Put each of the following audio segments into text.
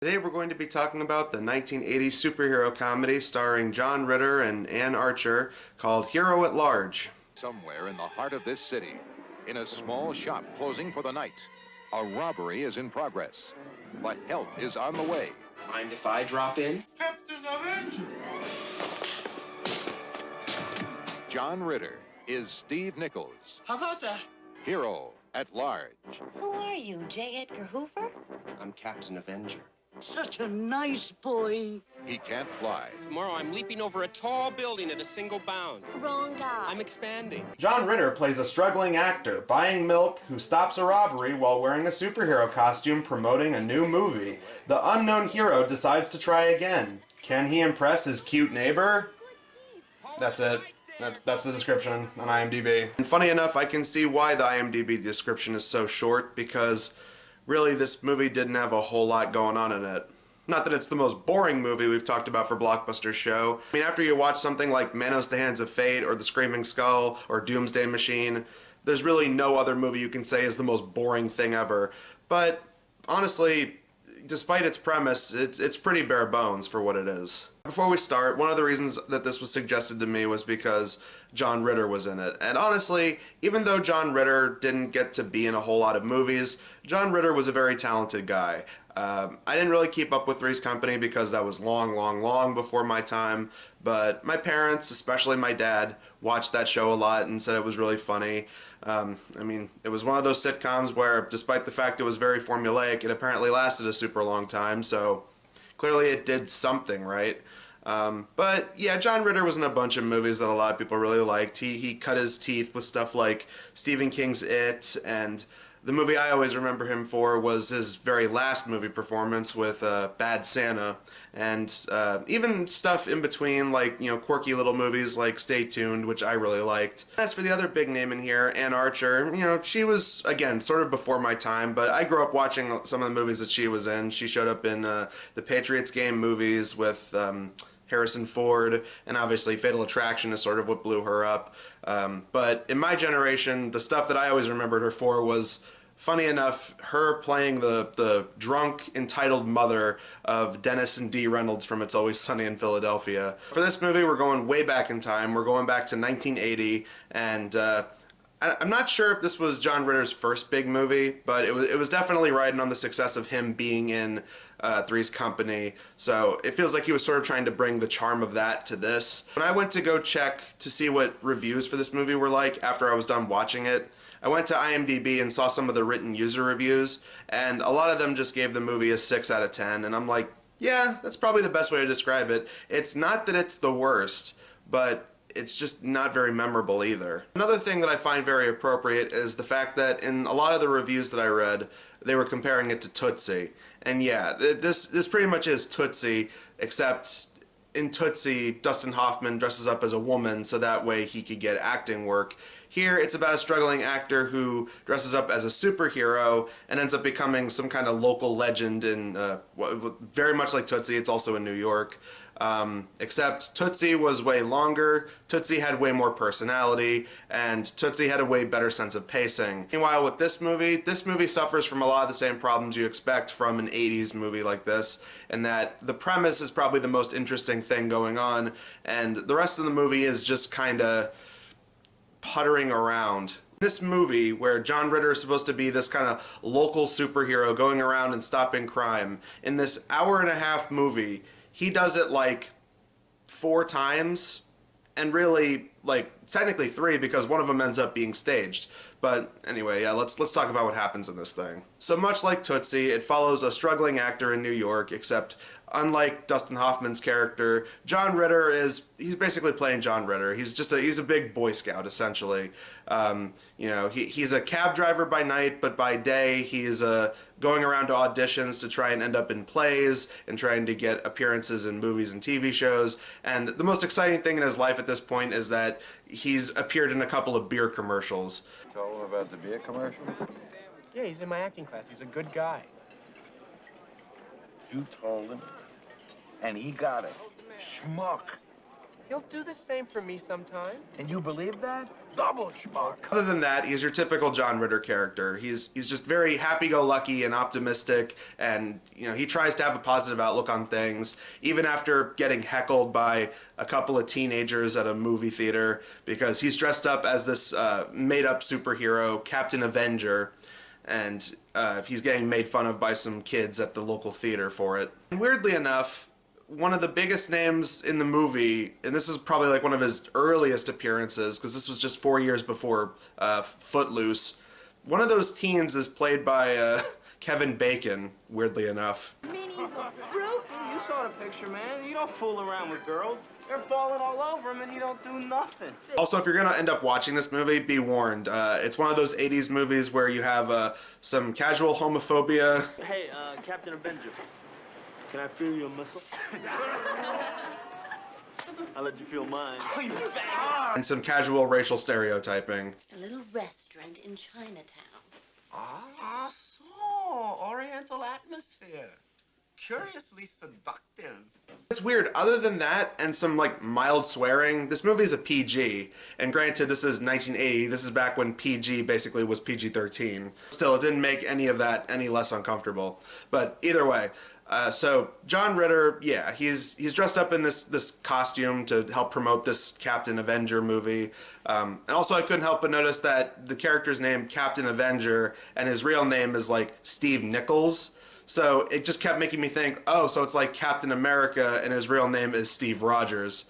Today we're going to be talking about the 1980 superhero comedy starring John Ritter and Ann Archer called Hero at Large. Somewhere in the heart of this city, in a small shop closing for the night, a robbery is in progress. But help is on the way. Mind if I drop in? Captain Avenger! John Ritter is Steve Nichols, How about that? Hero at Large. Who are you, J. Edgar Hoover? I'm Captain Avenger. Such a nice boy. He can't fly, Tomorrow I'm leaping over a tall building at a single bound. Wrong guy. I'm expanding. John Ritter plays a struggling actor buying milk who stops a robbery while wearing a superhero costume promoting a new movie. The unknown hero decides to try again. Can he impress his cute neighbor? That's it. That's the description on IMDb. And funny enough, I can see why the IMDb description is so short, because really this movie didn't have a whole lot going on in it. Not that it's the most boring movie we've talked about for Blockbusters show. I mean, after you watch something like Manos the Hands of Fate or The Screaming Skull or Doomsday Machine, there's really no other movie you can say is the most boring thing ever. But honestly, despite its premise, it's pretty bare bones for what it is. Before we start, one of the reasons that this was suggested to me was because John Ritter was in it. And honestly, even though John Ritter didn't get to be in a whole lot of movies, John Ritter was a very talented guy. I didn't really keep up with Three's Company because that was long before my time, but my parents, especially my dad, watched that show a lot and said it was really funny. I mean, it was one of those sitcoms where, despite the fact it was very formulaic, it apparently lasted a super long time, so clearly it did something right. But yeah, John Ritter was in a bunch of movies that a lot of people really liked. He cut his teeth with stuff like Stephen King's It, and the movie I always remember him for was his very last movie performance with Bad Santa, and even stuff in between, like, you know, quirky little movies like Stay Tuned, which I really liked. As for the other big name in here, Ann Archer, you know, she was, again, sort of before my time, but I grew up watching some of the movies that she was in. She showed up in the Patriots game movies with Harrison Ford, and obviously Fatal Attraction is sort of what blew her up. But in my generation, the stuff that I always remembered her for was, funny enough, her playing the drunk, entitled mother of Dennis and Dee Reynolds from It's Always Sunny in Philadelphia. For this movie, we're going way back in time. We're going back to 1980, and I'm not sure if this was John Ritter's first big movie, but it was definitely riding on the success of him being in Three's Company, so it feels like he was sort of trying to bring the charm of that to this. When I went to go check to see what reviews for this movie were like after I was done watching it, I went to IMDb and saw some of the written user reviews, and a lot of them just gave the movie a 6 out of 10, and I'm like, yeah, that's probably the best way to describe it. It's not that it's the worst, but it's just not very memorable either. Another thing that I find very appropriate is the fact that in a lot of the reviews that I read, they were comparing it to Tootsie. And yeah, this pretty much is Tootsie, except in Tootsie, Dustin Hoffman dresses up as a woman so that way he could get acting work. Here, it's about a struggling actor who dresses up as a superhero and ends up becoming some kind of local legend in, very much like Tootsie, it's also in New York. Except Tootsie was way longer, Tootsie had way more personality, and Tootsie had a way better sense of pacing. Meanwhile, with this movie suffers from a lot of the same problems you expect from an 80s movie like this, in that the premise is probably the most interesting thing going on, and the rest of the movie is just kinda puttering around. This movie, where John Ritter is supposed to be this kind of local superhero going around and stopping crime, in this hour-and-a-half movie, he does it like 4 times, and really, like, technically 3 because one of them ends up being staged. But anyway, yeah, let's talk about what happens in this thing. So much like Tootsie, it follows a struggling actor in New York, except unlike Dustin Hoffman's character, John Ritter he's basically playing John Ritter. He's a big Boy Scout, essentially. You know, he's a cab driver by night, but by day he's going around to auditions to try and end up in plays and trying to get appearances in movies and TV shows. And the most exciting thing in his life at this point is that he's appeared in a couple of beer commercials. Told him about the beer commercial? Yeah, he's in my acting class. He's a good guy. You told him, and he got it. Schmuck. He'll do the same for me sometime. And you believe that? Double schmuck. Other than that, he's your typical John Ritter character. He's just very happy-go-lucky and optimistic, and he tries to have a positive outlook on things, even after getting heckled by a couple of teenagers at a movie theater because he's dressed up as this made-up superhero, Captain Avenger, and he's getting made fun of by some kids at the local theater for it. And weirdly enough, one of the biggest names in the movie, and this is probably like one of his earliest appearances, because this was just 4 years before Footloose. One of those teens is played by Kevin Bacon, weirdly enough. Minis of fruit? You saw the picture, man. You don't fool around with girls. They're falling all over him and you don't do nothing. Also, if you're going to end up watching this movie, be warned. It's one of those 80s movies where you have some casual homophobia. Hey, Captain Avenger. Can I feel your missile? I'll let you feel mine. Oh, you bastard! And some casual racial stereotyping. A little restaurant in Chinatown. Ah, so Oriental atmosphere. Curiously seductive. It's weird. Other than that, and some mild swearing, this movie is a PG. And granted, this is 1980. This is back when PG basically was PG-13. Still, it didn't make any of that any less uncomfortable. But either way. So John Ritter, yeah, he's dressed up in this costume to help promote this Captain Avenger movie. And also I couldn't help but notice that the character's name, Captain Avenger, and his real name is Steve Nichols. So it just kept making me think, oh, so it's like Captain America and his real name is Steve Rogers.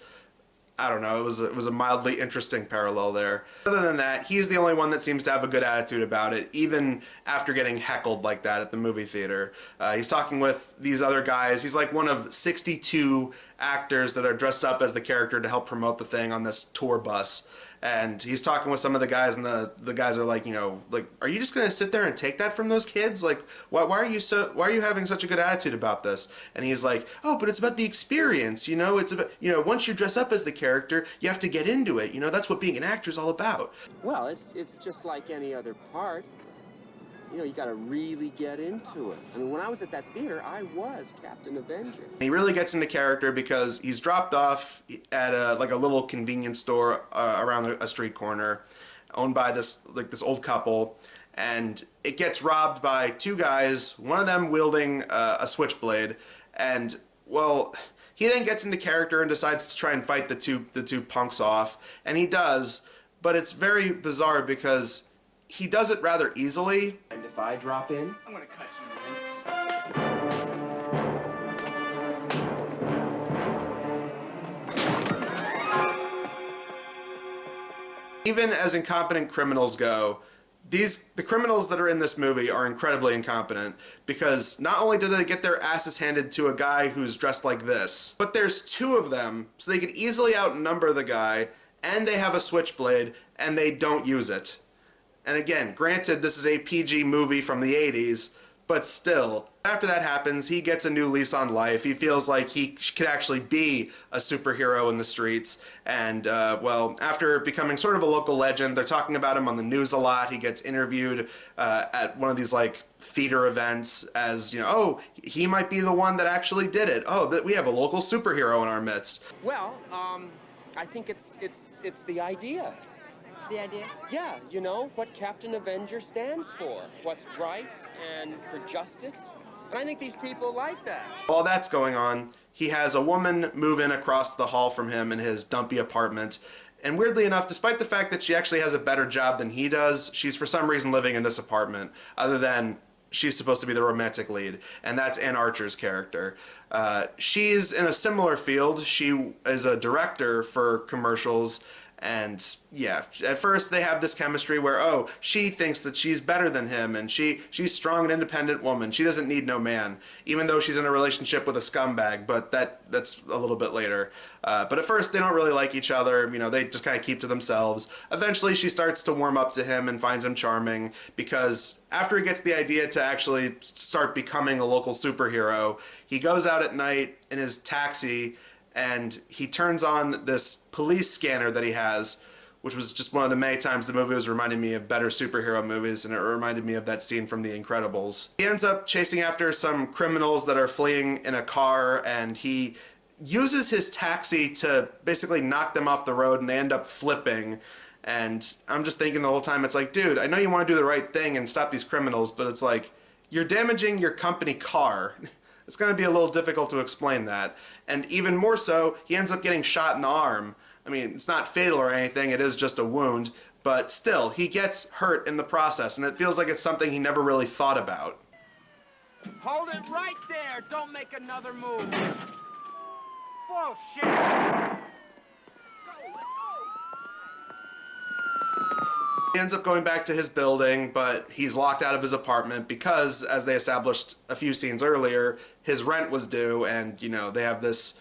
I don't know, it was a mildly interesting parallel there. Other than that, he's the only one that seems to have a good attitude about it, even after getting heckled like that at the movie theater. He's talking with these other guys. He's like one of 62 actors that are dressed up as the character to help promote the thing on this tour bus. And he's talking with some of the guys, and the guys are like, are you just gonna sit there and take that from those kids? Why are you having such a good attitude about this? And he's like, oh, but it's about the experience, it's about, once you dress up as the character, you have to get into it, that's what being an actor is all about. Well, it's just like any other part. You gotta really get into it. I mean, when I was at that theater, I was Captain Avenger. He really gets into character because he's dropped off at a little convenience store around a street corner, owned by this old couple, and it gets robbed by two guys, one of them wielding a switchblade, and, well, he then gets into character and decides to try and fight the two punks off, and he does, but it's very bizarre because he does it rather easily. And if I drop in, I'm gonna cut you, man. Even as incompetent criminals go, the criminals that are in this movie are incredibly incompetent because not only do they get their asses handed to a guy who's dressed like this, but there's two of them, so they could easily outnumber the guy, and they have a switchblade, and they don't use it. And again, granted, this is a PG movie from the 80s, but still, after that happens, he gets a new lease on life. He feels like he could actually be a superhero in the streets. And, well, after becoming sort of a local legend, they're talking about him on the news a lot. He gets interviewed at one of these, theater events as, oh, he might be the one that actually did it. Oh, we have a local superhero in our midst. Well, I think it's the idea. The idea? Yeah, what Captain Avenger stands for. What's right and for justice. And I think these people like that. While that's going on, he has a woman move in across the hall from him in his dumpy apartment. And weirdly enough, despite the fact that she actually has a better job than he does, she's for some reason living in this apartment, other than she's supposed to be the romantic lead, and that's Ann Archer's character. She's in a similar field. She is a director for commercials. And yeah, at first they have this chemistry where, oh, she thinks that she's better than him, and she's strong and independent woman. She doesn't need no man, even though she's in a relationship with a scumbag, but that's a little bit later. But at first they don't really like each other, they just kind of keep to themselves. Eventually she starts to warm up to him and finds him charming, because after he gets the idea to actually start becoming a local superhero, he goes out at night in his taxi and he turns on this police scanner that he has, which was just one of the many times the movie was reminding me of better superhero movies, and it reminded me of that scene from The Incredibles. He ends up chasing after some criminals that are fleeing in a car, and he uses his taxi to basically knock them off the road, and they end up flipping. And I'm just thinking the whole time, it's like, dude, I know you want to do the right thing and stop these criminals, but it's like, you're damaging your company car. It's going to be a little difficult to explain that. And even more so, he ends up getting shot in the arm. I mean, it's not fatal or anything, it is just a wound, but still, he gets hurt in the process, and it feels like it's something he never really thought about. Hold it right there. Don't make another move. Bullshit. Let's go. He ends up going back to his building, but he's locked out of his apartment because, as they established a few scenes earlier, his rent was due, and, you know, they have this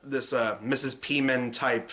Mrs. Peeman type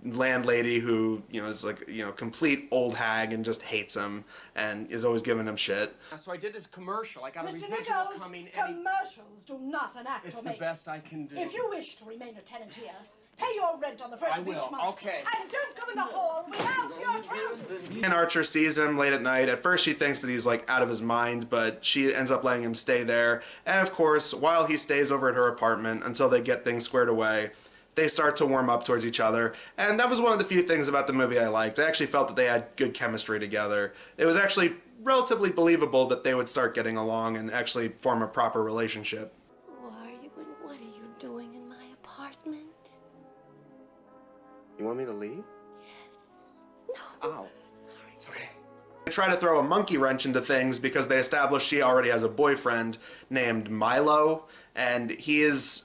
landlady who, you know, is like, you know, complete old hag and just hates him and is always giving him shit. So I did this commercial. I got a Mr. residual Nichols, coming. commercials do not an actor It's the make. best I can do. If you wish to remain a tenant here, pay your rent on the first of each month. Okay. And don't come in the hall without your trousers. And Archer sees him late at night. At first she thinks that he's like out of his mind, but she ends up letting him stay there. And of course, while he stays over at her apartment until they get things squared away, they start to warm up towards each other. And that was one of the few things about the movie I liked. I actually felt that they had good chemistry together. It was actually relatively believable that they would start getting along and actually form a proper relationship. Who are you and what are you doing in my apartment? You want me to leave? Yes. No. Ow. Sorry. It's okay. They try to throw a monkey wrench into things because they establish she already has a boyfriend named Milo, and he is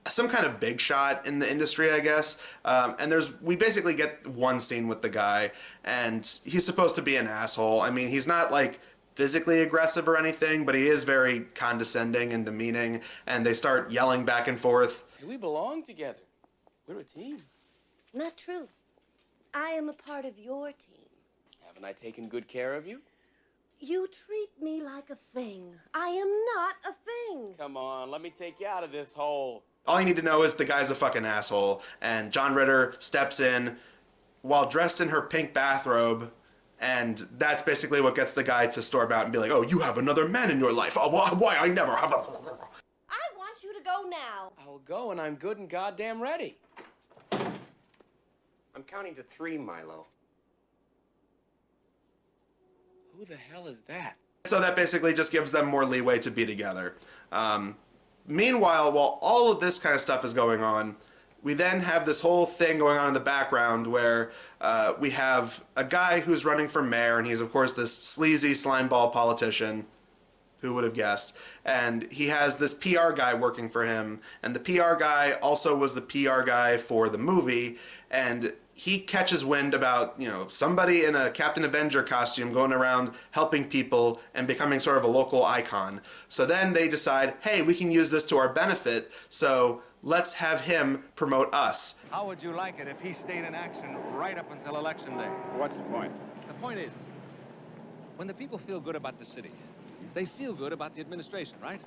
some kind of big shot in the industry, I guess. And we basically get one scene with the guy, and he's supposed to be an asshole. I mean, he's not like physically aggressive or anything, but he is very condescending and demeaning, and they start yelling back and forth. Hey, we belong together. We're a team. Not true. I am a part of your team. Haven't I taken good care of you? You treat me like a thing. I am not a thing. Come on, let me take you out of this hole. All you need to know is the guy's a fucking asshole, and John Ritter steps in while dressed in her pink bathrobe, and that's basically what gets the guy to storm out and be like, oh, you have another man in your life. Oh, why I never have a... I want you to go now. I'll go, and I'm good and goddamn ready. I'm counting to 3, Milo. Who the hell is that? So that basically just gives them more leeway to be together. Meanwhile, while all of this kind of stuff is going on, we then have this whole thing going on in the background where we have a guy who's running for mayor, and he's, of course, this sleazy slimeball politician. Who would have guessed? And he has this PR guy working for him, and the PR guy also was the PR guy for the movie, and he catches wind about, you know, somebody in a Captain Avenger costume going around helping people and becoming sort of a local icon. So then they decide, hey, we can use this to our benefit, so let's have him promote us. How would you like it if he stayed in action right up until Election Day? What's the point? The point is, when the people feel good about the city, they feel good about the administration, right?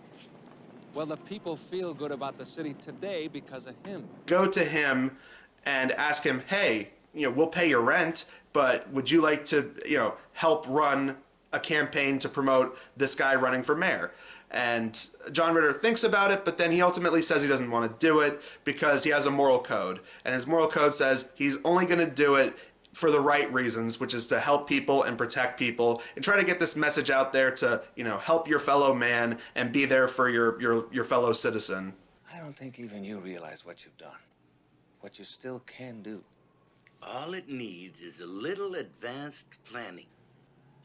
Well, the people feel good about the city today because of him. Go to him and ask him, hey, you know, we'll pay your rent, but would you like to, you know, help run a campaign to promote this guy running for mayor? And John Ritter thinks about it, but then he ultimately says he doesn't want to do it because he has a moral code. And his moral code says he's only going to do it for the right reasons, which is to help people and protect people and try to get this message out there to, you know, help your fellow man and be there for your fellow citizen. I don't think even you realize what you've done, what you still can do. All it needs is a little advanced planning.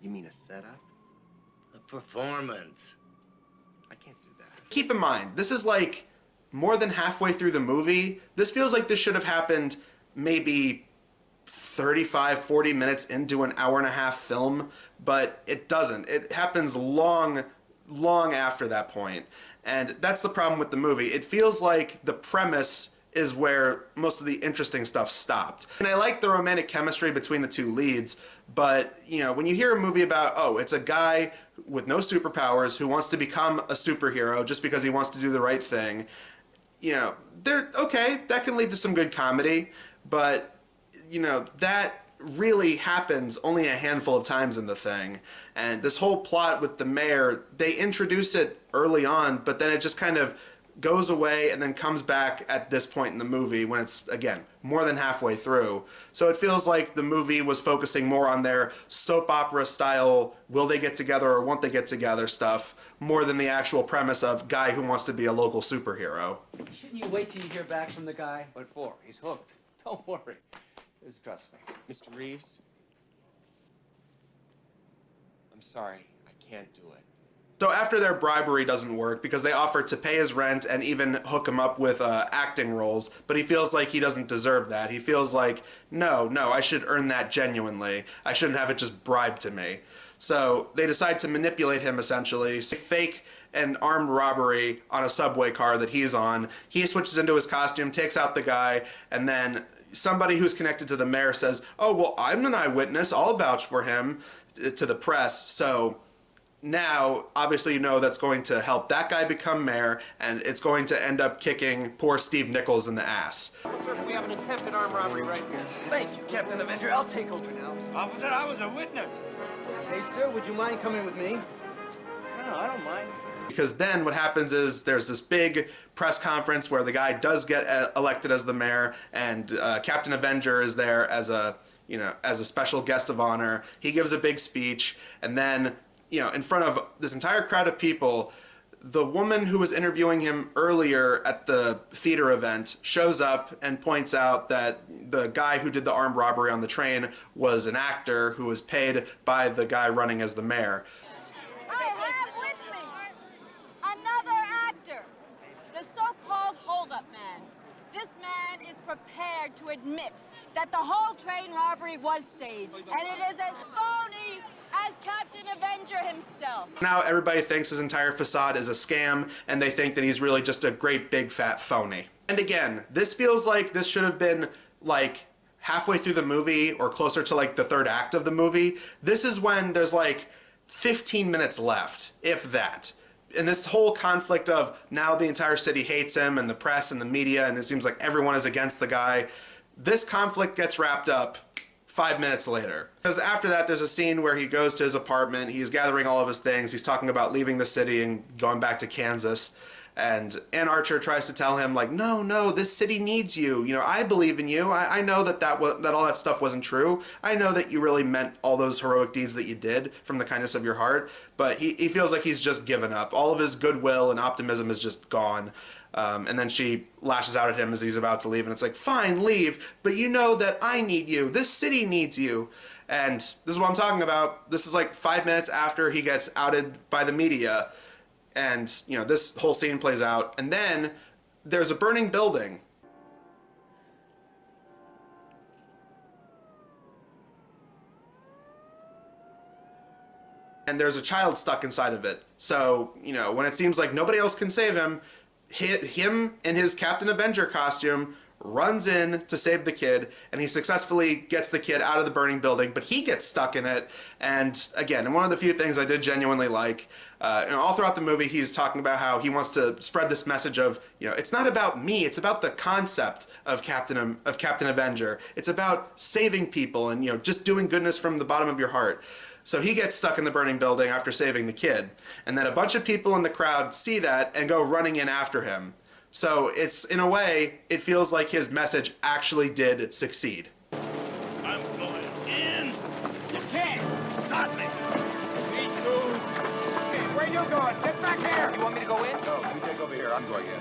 You mean a setup? A performance. I can't do that. Keep in mind, this is like more than halfway through the movie. This feels like this should have happened maybe 35, 40 minutes into an hour-and-a-half film, but it doesn't. It happens long after that point. And that's the problem with the movie. It feels like the premise is where most of the interesting stuff stopped. And I like the romantic chemistry between the two leads, but, you know, when you hear a movie about, oh, it's a guy with no superpowers who wants to become a superhero just because he wants to do the right thing, you know, okay, that can lead to some good comedy, but, you know, that really happens only a handful of times in the thing. And this whole plot with the mayor, they introduce it early on, but then it just kind of goes away and then comes back at this point in the movie when it's, again, more than halfway through. So it feels like the movie was focusing more on their soap opera style, will they get together or won't they get together stuff, more than the actual premise of guy who wants to be a local superhero. Shouldn't you wait till you hear back from the guy? What for? He's hooked. Don't worry. Just trust me. Mr. Reeves? I'm sorry, I can't do it. So after their bribery doesn't work, because they offer to pay his rent and even hook him up with acting roles, but he feels like he doesn't deserve that. He feels like, no, I should earn that genuinely. I shouldn't have it just bribed to me. So they decide to manipulate him, essentially. So they fake an armed robbery on a subway car that he's on. He switches into his costume, takes out the guy, and then somebody who's connected to the mayor says, oh, well, I'm an eyewitness. I'll vouch for him, to the press. So now, obviously, you know that's going to help that guy become mayor, and it's going to end up kicking poor Steve Nichols in the ass. Sir, we have an attempted armed robbery right here. Thank you, Captain Avenger. I'll take over now. Officer, I was a witness. Hey, sir, would you mind coming with me? No, I don't mind. Because then what happens is there's this big press conference where the guy does get elected as the mayor, and Captain Avenger is there as a, as a special guest of honor. He gives a big speech, and then, in front of this entire crowd of people, the woman who was interviewing him earlier at the theater event shows up and points out that the guy who did the armed robbery on the train was an actor who was paid by the guy running as the mayor. I have with me another actor, the so-called hold-up man. This man is prepared to admit that the whole train robbery was staged, and it is as phony as Captain Avenger himself. Now everybody thinks his entire facade is a scam, and they think that he's really just a great big fat phony. And again, this feels like this should have been like halfway through the movie or closer to like the third act of the movie. This is when there's like 15 minutes left, if that. And this whole conflict of now the entire city hates him, and the press and the media, and it seems like everyone is against the guy. This conflict gets wrapped up 5 minutes later. Because after that, there's a scene where he goes to his apartment, he's gathering all of his things, he's talking about leaving the city and going back to Kansas. And Ann Archer tries to tell him, like, no, this city needs you. I believe in you. I know that all that stuff wasn't true. I know that you really meant all those heroic deeds that you did from the kindness of your heart. But he feels like he's just given up. All of his goodwill and optimism is just gone. And then she lashes out at him as he's about to leave. And it's like, fine, leave. But you know that I need you. This city needs you. And this is what I'm talking about. This is like 5 minutes after he gets outed by the media. And, this whole scene plays out, and then there's a burning building. And there's a child stuck inside of it. So, when it seems like nobody else can save him, him in his Captain Avenger costume runs in to save the kid, and he successfully gets the kid out of the burning building, but he gets stuck in it. And again, and one of the few things I did genuinely like, all throughout the movie, he's talking about how he wants to spread this message of, it's not about me, it's about the concept of Captain Avenger. It's about saving people and, just doing goodness from the bottom of your heart. So he gets stuck in the burning building after saving the kid. And then a bunch of people in the crowd see that and go running in after him. So it's, in a way, it feels like his message actually did succeed. I'm going in. You can't. Stop me. Me too. Hey, where you going? Get back here. You want me to go in? No, you take over here. I'm going in.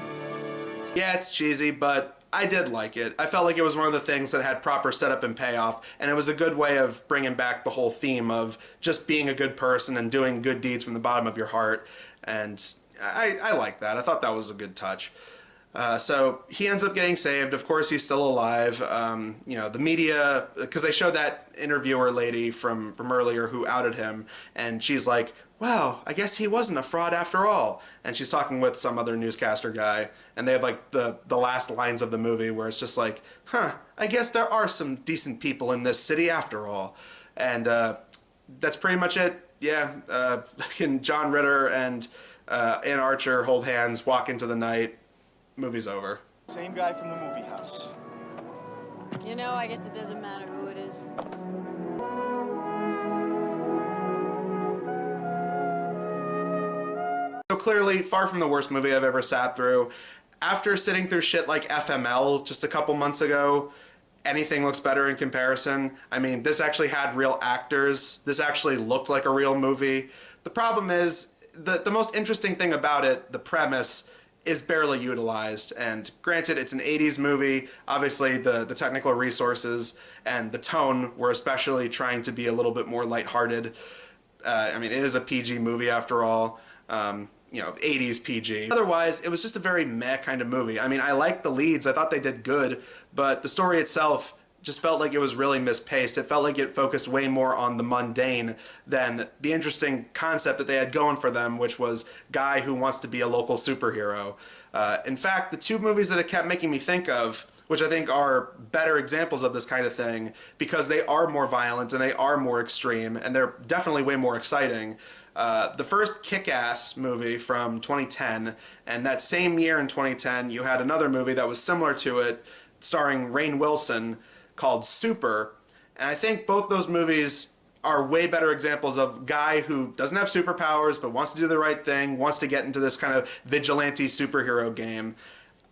Yeah, it's cheesy, but I did like it. I felt like it was one of the things that had proper setup and payoff, and it was a good way of bringing back the whole theme of just being a good person and doing good deeds from the bottom of your heart. And I like that. I thought that was a good touch. So he ends up getting saved. Of course, he's still alive. The media, because they showed that interviewer lady from earlier who outed him, and she's like, wow, I guess he wasn't a fraud after all. And she's talking with some other newscaster guy, and they have like the last lines of the movie where it's just like, I guess there are some decent people in this city after all. And that's pretty much it. Yeah, John Ritter and Ann Archer hold hands, walk into the night. Movie's over. Same guy from the movie house. I guess it doesn't matter who it is. So clearly, far from the worst movie I've ever sat through. After sitting through shit like FML just a couple months ago, anything looks better in comparison. I mean, this actually had real actors. This actually looked like a real movie. The problem is, the most interesting thing about it, the premise, is barely utilized. And granted, it's an 80s movie. Obviously, the technical resources and the tone were especially trying to be a little bit more lighthearted. I mean, it is a PG movie after all. You know, 80s PG. Otherwise, it was just a very meh kind of movie. I mean, I liked the leads. I thought they did good, but the story itself just felt like it was really mispaced. It felt like it focused way more on the mundane than the interesting concept that they had going for them, which was guy who wants to be a local superhero. In fact, the two movies that it kept making me think of, which I think are better examples of this kind of thing, because they are more violent and they are more extreme, and they're definitely way more exciting. The first Kick-Ass movie from 2010, and that same year in 2010, you had another movie that was similar to it, starring Rainn Wilson, called Super. And I think both those movies are way better examples of guy who doesn't have superpowers but wants to do the right thing, wants to get into this kind of vigilante superhero game.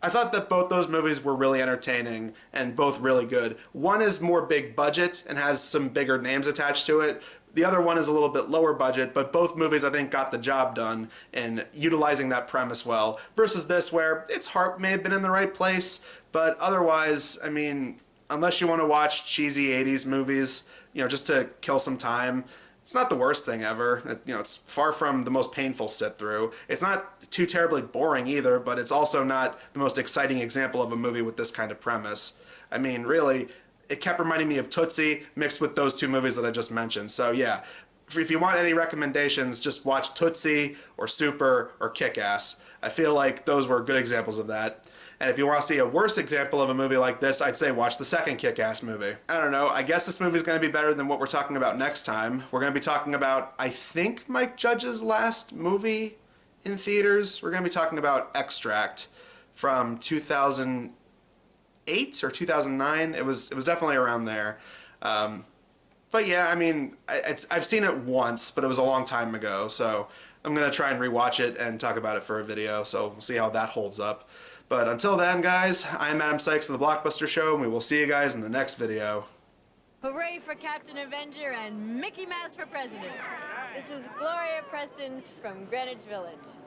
I thought that both those movies were really entertaining and both really good. One is more big budget and has some bigger names attached to it. The other one is a little bit lower budget, but both movies I think got the job done in utilizing that premise well, versus this where its heart may have been in the right place, but otherwise, I mean, unless you want to watch cheesy 80s movies, you know, just to kill some time, it's not the worst thing ever. You know, it's far from the most painful sit through. It's not too terribly boring either, but it's also not the most exciting example of a movie with this kind of premise. I mean, really, it kept reminding me of Tootsie mixed with those two movies that I just mentioned. So yeah, if you want any recommendations, just watch Tootsie or Super or Kick-Ass. I feel like those were good examples of that. And if you want to see a worse example of a movie like this, I'd say watch the second Kick-Ass movie. I don't know, I guess this movie's going to be better than what we're talking about next time. We're going to be talking about, I think, Mike Judge's last movie in theaters. We're going to be talking about Extract from 2008 or 2009. It was definitely around there. But yeah, I mean, I've seen it once, but it was a long time ago, so I'm going to try and rewatch it and talk about it for a video, so we'll see how that holds up. But until then, guys, I'm Adam Sykes of the Blockbuster Show, and we will see you guys in the next video. Hooray for Captain Avenger and Mickey Mouse for President. This is Gloria Preston from Greenwich Village.